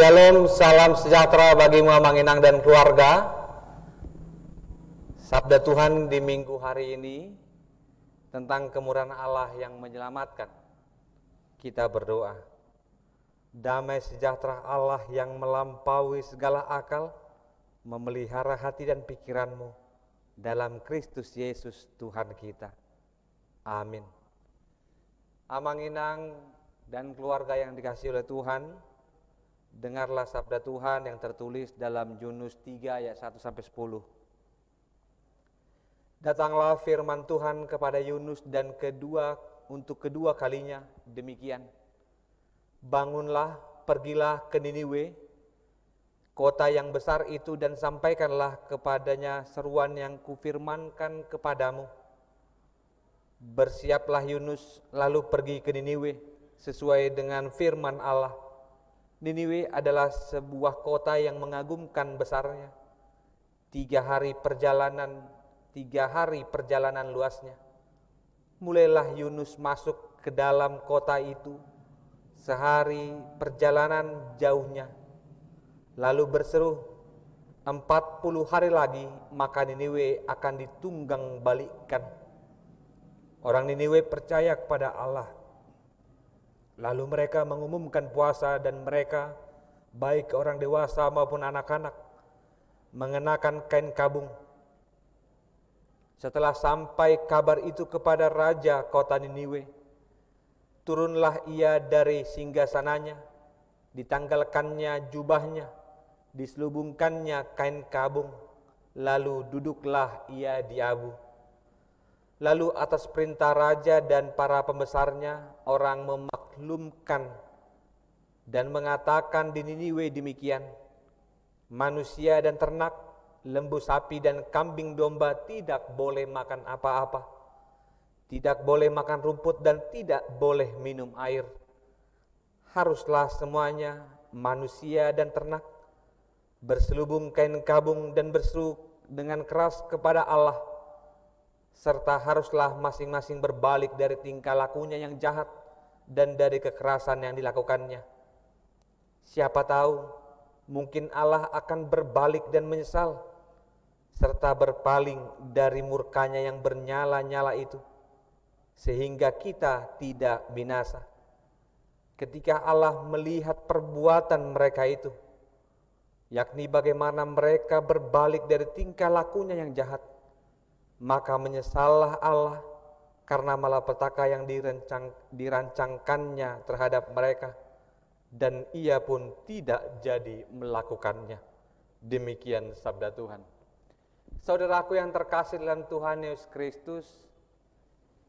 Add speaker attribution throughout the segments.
Speaker 1: Shalom, salam sejahtera bagi Muhammad Inang dan keluarga. Sabda Tuhan di minggu hari ini tentang kemurahan Allah yang menyelamatkan. Kita berdoa. Damai sejahtera Allah yang melampaui segala akal, memelihara hati dan pikiranmu dalam Kristus Yesus Tuhan kita. Amin. Amang Inang dan keluarga yang dikasihi oleh Tuhan, dengarlah sabda Tuhan yang tertulis dalam Yunus 3 ayat 1-10. Datanglah firman Tuhan kepada Yunus dan untuk kedua kalinya demikian. Bangunlah, pergilah ke Niniwe, kota yang besar itu, dan sampaikanlah kepadanya seruan yang kufirmankan kepadamu. Bersiaplah Yunus, lalu pergi ke Niniwe sesuai dengan firman Allah. Niniwe adalah sebuah kota yang mengagumkan besarnya. 3 hari perjalanan luasnya. Mulailah Yunus masuk ke dalam kota itu, sehari perjalanan jauhnya. Lalu berseru, 40 hari lagi maka Niniwe akan ditunggang balikkan. Orang Niniwe percaya kepada Allah. Lalu mereka mengumumkan puasa, dan mereka, baik orang dewasa maupun anak-anak, mengenakan kain kabung. Setelah sampai kabar itu kepada raja kota Niniwe, turunlah ia dari singgasananya, ditanggalkannya jubahnya, diselubungkannya kain kabung, lalu duduklah ia di abu. Lalu atas perintah raja dan para pembesarnya, orang memaklumkan dan mengatakan di Niniwe demikian, manusia dan ternak, lembu sapi dan kambing domba tidak boleh makan apa-apa, tidak boleh makan rumput dan tidak boleh minum air. Haruslah semuanya, manusia dan ternak, berselubung kain kabung dan berseru dengan keras kepada Allah, serta haruslah masing-masing berbalik dari tingkah lakunya yang jahat dan dari kekerasan yang dilakukannya. Siapa tahu, mungkin Allah akan berbalik dan menyesal, serta berpaling dari murkanya yang bernyala-nyala itu, sehingga kita tidak binasa. Ketika Allah melihat perbuatan mereka itu, yakni bagaimana mereka berbalik dari tingkah lakunya yang jahat, maka menyesallah Allah karena malapetaka yang dirancangkannya terhadap mereka, dan ia pun tidak jadi melakukannya. Demikian sabda Tuhan. Saudaraku yang terkasih dalam Tuhan Yesus Kristus,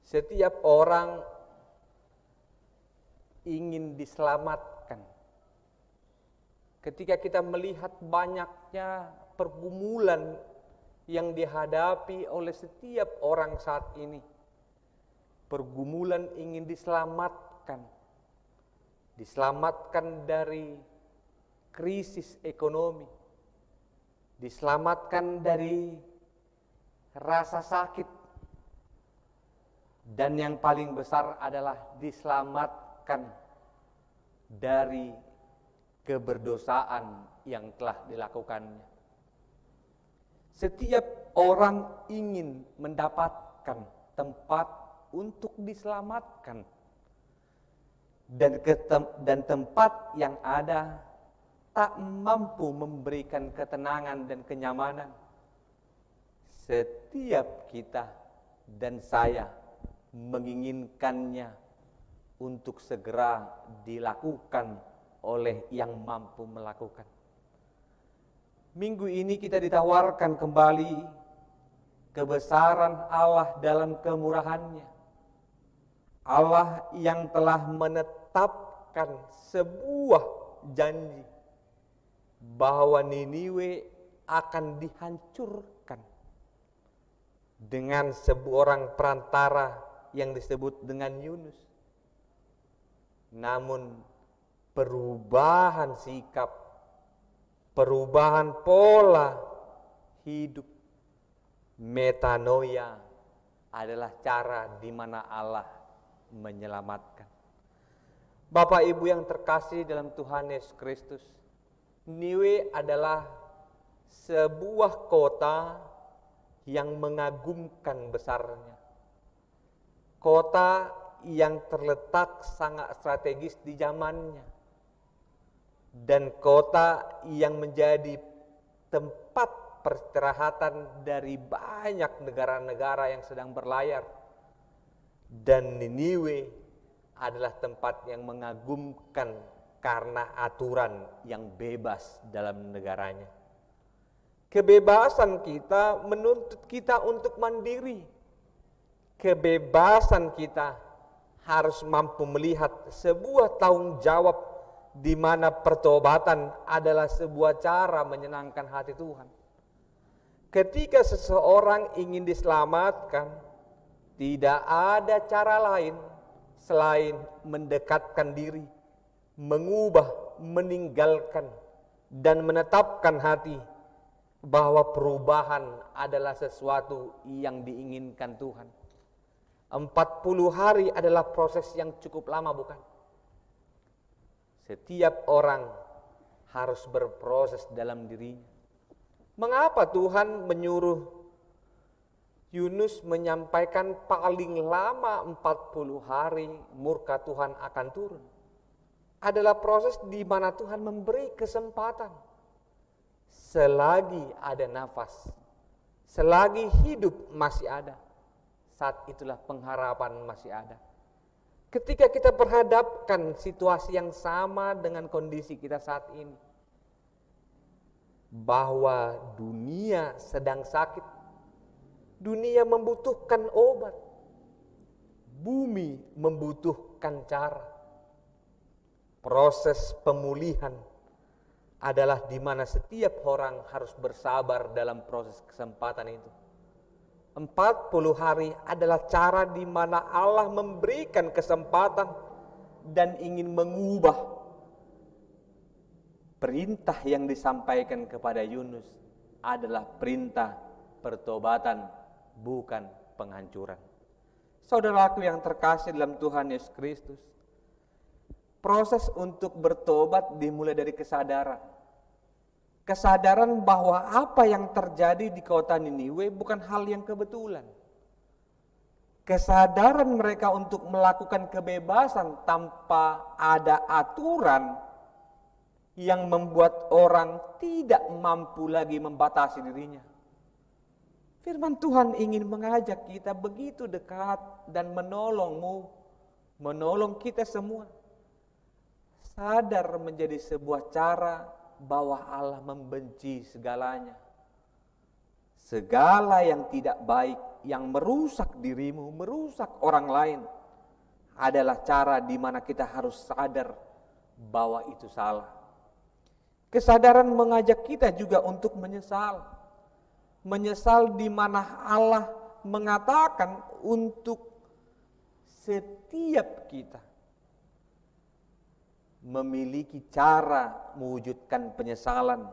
Speaker 1: setiap orang ingin diselamatkan. Ketika kita melihat banyaknya pergumulan yang dihadapi oleh setiap orang saat ini, pergumulan ingin diselamatkan dari krisis ekonomi, diselamatkan dari rasa sakit, dan yang paling besar adalah diselamatkan dari keberdosaan yang telah dilakukannya. Setiap orang ingin mendapatkan tempat untuk diselamatkan, dan tempat yang ada tak mampu memberikan ketenangan dan kenyamanan. Setiap kita dan saya menginginkannya untuk segera dilakukan oleh yang mampu melakukan. Minggu ini kita ditawarkan kembali kebesaran Allah dalam kemurahannya. Allah yang telah menetapkan sebuah janji bahwa Niniwe akan dihancurkan dengan seorang perantara yang disebut dengan Yunus. Namun perubahan sikap, perubahan pola hidup, metanoia, adalah cara di mana Allah menyelamatkan. Bapak Ibu yang terkasih dalam Tuhan Yesus Kristus, Niniwe adalah sebuah kota yang mengagumkan besarnya. Kota yang terletak sangat strategis di zamannya. Dan kota yang menjadi tempat peristirahatan dari banyak negara-negara yang sedang berlayar. Dan Niniwe adalah tempat yang mengagumkan karena aturan yang bebas dalam negaranya. Kebebasan kita menuntut kita untuk mandiri. Kebebasan kita harus mampu melihat sebuah tanggung jawab di mana pertobatan adalah sebuah cara menyenangkan hati Tuhan. Ketika seseorang ingin diselamatkan, tidak ada cara lain selain mendekatkan diri, mengubah, meninggalkan, dan menetapkan hati bahwa perubahan adalah sesuatu yang diinginkan Tuhan. 40 hari adalah proses yang cukup lama, bukan? Setiap orang harus berproses dalam dirinya. Mengapa Tuhan menyuruh Yunus menyampaikan paling lama 40 hari murka Tuhan akan turun? Adalah proses di mana Tuhan memberi kesempatan. Selagi ada nafas, selagi hidup masih ada, saat itulah pengharapan masih ada. Ketika kita berhadapkan situasi yang sama dengan kondisi kita saat ini, bahwa dunia sedang sakit, dunia membutuhkan obat, bumi membutuhkan cara. Proses pemulihan adalah di mana setiap orang harus bersabar dalam proses kesempatan itu. 40 hari adalah cara di mana Allah memberikan kesempatan dan ingin mengubah perintah yang disampaikan kepada Yunus adalah perintah pertobatan, bukan penghancuran. Saudaraku yang terkasih dalam Tuhan Yesus Kristus, proses untuk bertobat dimulai dari kesadaran. Kesadaran bahwa apa yang terjadi di kota Niniwe bukan hal yang kebetulan. Kesadaran mereka untuk melakukan kebebasan tanpa ada aturan yang membuat orang tidak mampu lagi membatasi dirinya. Firman Tuhan ingin mengajak kita begitu dekat dan menolongmu, menolong kita semua. Sadar menjadi sebuah cara bahwa Allah membenci segalanya. Segala yang tidak baik, yang merusak dirimu, merusak orang lain, adalah cara di mana kita harus sadar bahwa itu salah. Kesadaran mengajak kita juga untuk menyesal. Menyesal di mana Allah mengatakan untuk setiap kita memiliki cara mewujudkan penyesalan,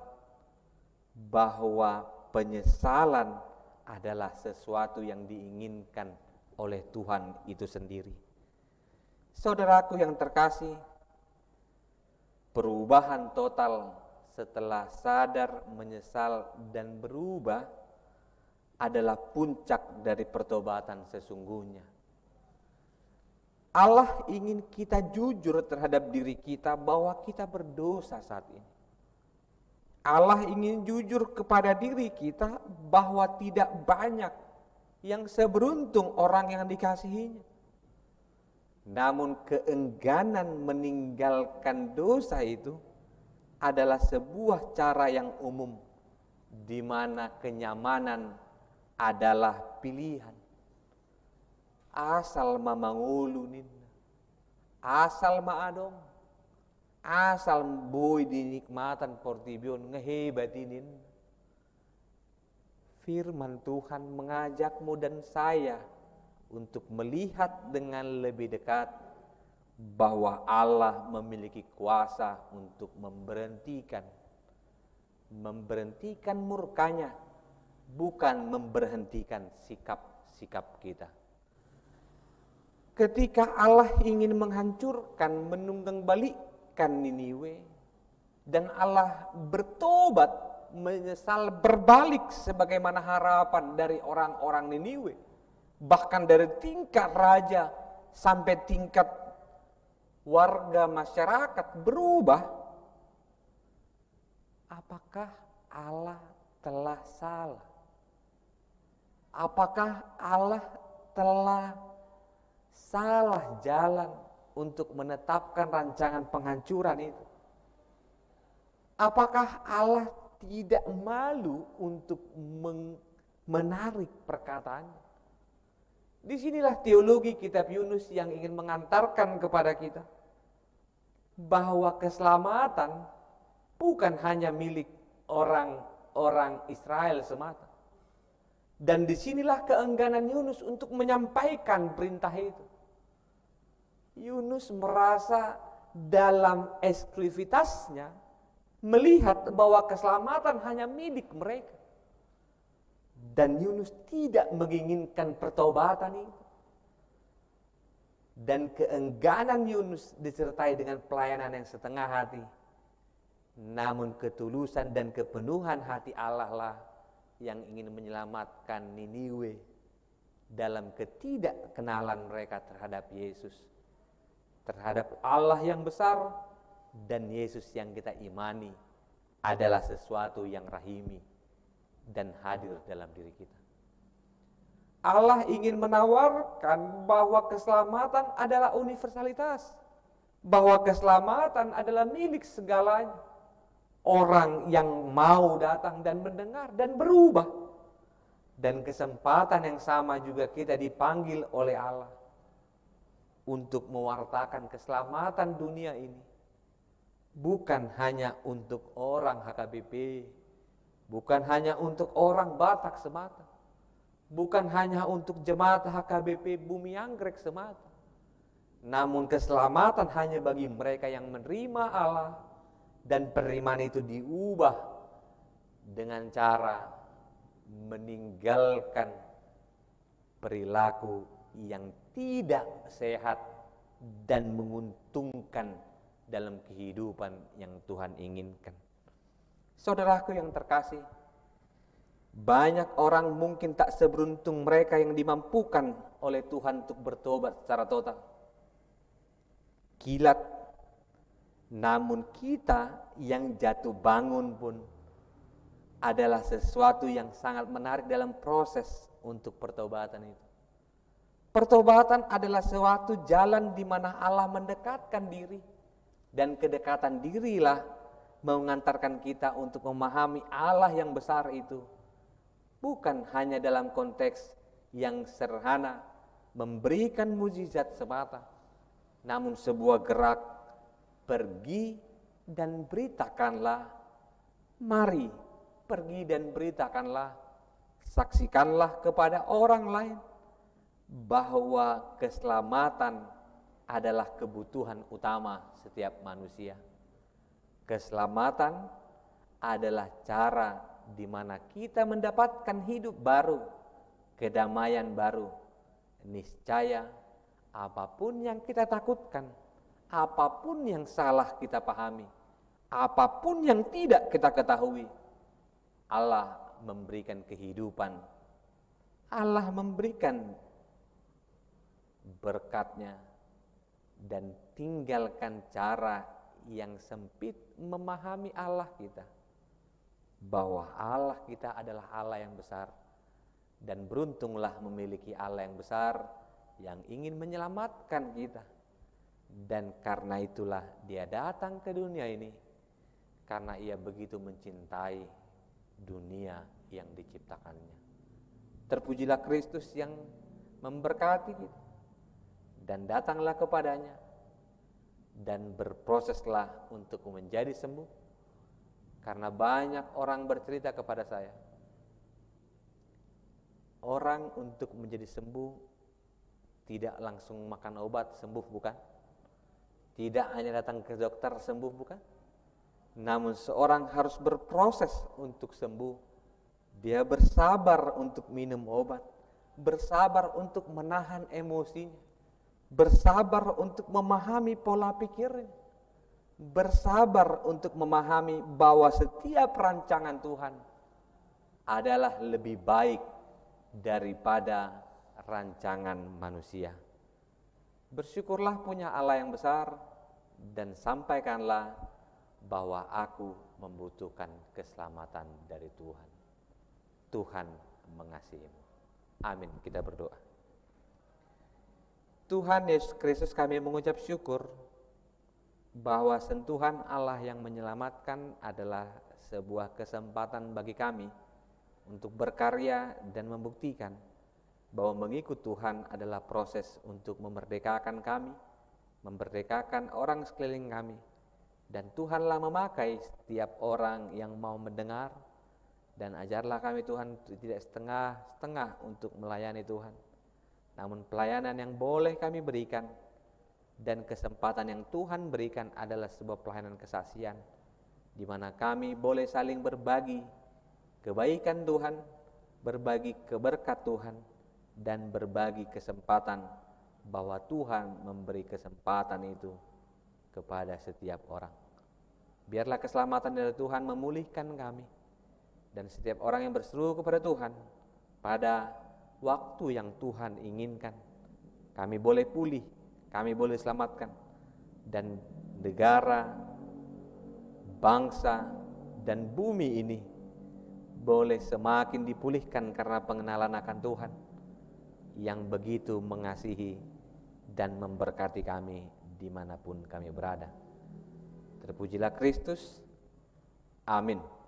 Speaker 1: bahwa penyesalan adalah sesuatu yang diinginkan oleh Tuhan itu sendiri. Saudaraku yang terkasih, perubahan total setelah sadar, menyesal, dan berubah adalah puncak dari pertobatan sesungguhnya. Allah ingin kita jujur terhadap diri kita bahwa kita berdosa saat ini. Allah ingin jujur kepada diri kita bahwa tidak banyak yang seberuntung orang yang dikasihinya. Namun keengganan meninggalkan dosa itu adalah sebuah cara yang umum, di mana kenyamanan adalah pilihan. Asal mamangulunin, asal maadong, asal boy dinikmatan portibion ngehebatinin. Firman Tuhan mengajakmu dan saya untuk melihat dengan lebih dekat bahwa Allah memiliki kuasa untuk memberhentikan murkanya, bukan memberhentikan sikap-sikap kita. Ketika Allah ingin menghancurkan, menunggang balikkan Niniwe, Dan Allah bertobat, menyesal, berbalik sebagaimana harapan dari orang-orang Niniwe. Bahkan dari tingkat raja sampai tingkat warga masyarakat berubah. Apakah Allah telah salah? Apakah Allah telah salah jalan untuk menetapkan rancangan penghancuran itu? Apakah Allah tidak malu untuk menarik perkataannya? Disinilah teologi kitab Yunus yang ingin mengantarkan kepada kita bahwa keselamatan bukan hanya milik orang-orang Israel semata. Dan disinilah keengganan Yunus untuk menyampaikan perintah itu. Yunus merasa dalam eksklusivitasnya melihat bahwa keselamatan hanya milik mereka. Dan Yunus tidak menginginkan pertobatan itu. Dan keengganan Yunus disertai dengan pelayanan yang setengah hati. Namun ketulusan dan kepenuhan hati Allah lah yang ingin menyelamatkan Niniwe dalam ketidakkenalan mereka terhadap Yesus. Terhadap Allah yang besar dan Yesus yang kita imani adalah sesuatu yang rahimi dan hadir dalam diri kita. Allah ingin menawarkan bahwa keselamatan adalah universalitas, bahwa keselamatan adalah milik segalanya. Orang yang mau datang dan mendengar dan berubah. Dan kesempatan yang sama juga kita dipanggil oleh Allah untuk mewartakan keselamatan dunia ini. Bukan hanya untuk orang HKBP, bukan hanya untuk orang Batak semata, bukan hanya untuk jemaat HKBP Bumi Anggrek semata, namun keselamatan hanya bagi mereka yang menerima Allah, dan penerimaan itu diubah dengan cara meninggalkan perilaku yang tidak sehat dan menguntungkan dalam kehidupan yang Tuhan inginkan. Saudaraku yang terkasih, banyak orang mungkin tak seberuntung mereka yang dimampukan oleh Tuhan untuk bertobat secara total. Kilat, namun kita yang jatuh bangun pun adalah sesuatu yang sangat menarik dalam proses untuk pertobatan itu. Pertobatan adalah suatu jalan di mana Allah mendekatkan diri, dan kedekatan dirilah mengantarkan kita untuk memahami Allah yang besar itu. Bukan hanya dalam konteks yang sederhana memberikan mukjizat semata, namun sebuah gerak pergi dan beritakanlah. Mari pergi dan beritakanlah, saksikanlah kepada orang lain bahwa keselamatan adalah kebutuhan utama setiap manusia. Keselamatan adalah cara di mana kita mendapatkan hidup baru, kedamaian baru. Niscaya apapun yang kita takutkan, apapun yang salah kita pahami, apapun yang tidak kita ketahui, Allah memberikan kehidupan. Allah memberikan berkatnya, dan tinggalkan cara yang sempit memahami Allah kita, bahwa Allah kita adalah Allah yang besar, dan beruntunglah memiliki Allah yang besar yang ingin menyelamatkan kita. Dan karena itulah Dia datang ke dunia ini, karena Ia begitu mencintai dunia yang diciptakannya. Terpujilah Kristus yang memberkati kita, dan datanglah kepadanya dan berproseslah untuk menjadi sembuh. Karena banyak orang bercerita kepada saya, orang untuk menjadi sembuh tidak langsung makan obat sembuh, bukan? Tidak hanya datang ke dokter sembuh, bukan? Namun seorang harus berproses untuk sembuh. Dia bersabar untuk minum obat, bersabar untuk menahan emosinya, bersabar untuk memahami pola pikirnya, bersabar untuk memahami bahwa setiap rancangan Tuhan adalah lebih baik daripada rancangan manusia. Bersyukurlah punya Allah yang besar dan sampaikanlah bahwa aku membutuhkan keselamatan dari Tuhan. Tuhan mengasihimu. Amin. Kita berdoa. Tuhan Yesus Kristus, kami mengucap syukur bahwa sentuhan Allah yang menyelamatkan adalah sebuah kesempatan bagi kami untuk berkarya dan membuktikan bahwa mengikut Tuhan adalah proses untuk memerdekakan kami, memerdekakan orang sekeliling kami. Dan Tuhanlah memakai setiap orang yang mau mendengar, dan ajarlah kami Tuhan tidak setengah-setengah untuk melayani Tuhan, namun pelayanan yang boleh kami berikan dan kesempatan yang Tuhan berikan adalah sebuah pelayanan kesaksian, di mana kami boleh saling berbagi kebaikan Tuhan, berbagi keberkat Tuhan, dan berbagi kesempatan bahwa Tuhan memberi kesempatan itu kepada setiap orang. Biarlah keselamatan dari Tuhan memulihkan kami dan setiap orang yang berseru kepada Tuhan pada waktu yang Tuhan inginkan. Kami boleh pulih, kami boleh selamatkan, dan negara, bangsa, dan bumi ini boleh semakin dipulihkan karena pengenalan akan Tuhan yang begitu mengasihi dan memberkati kami dimanapun kami berada. Terpujilah Kristus. Amin.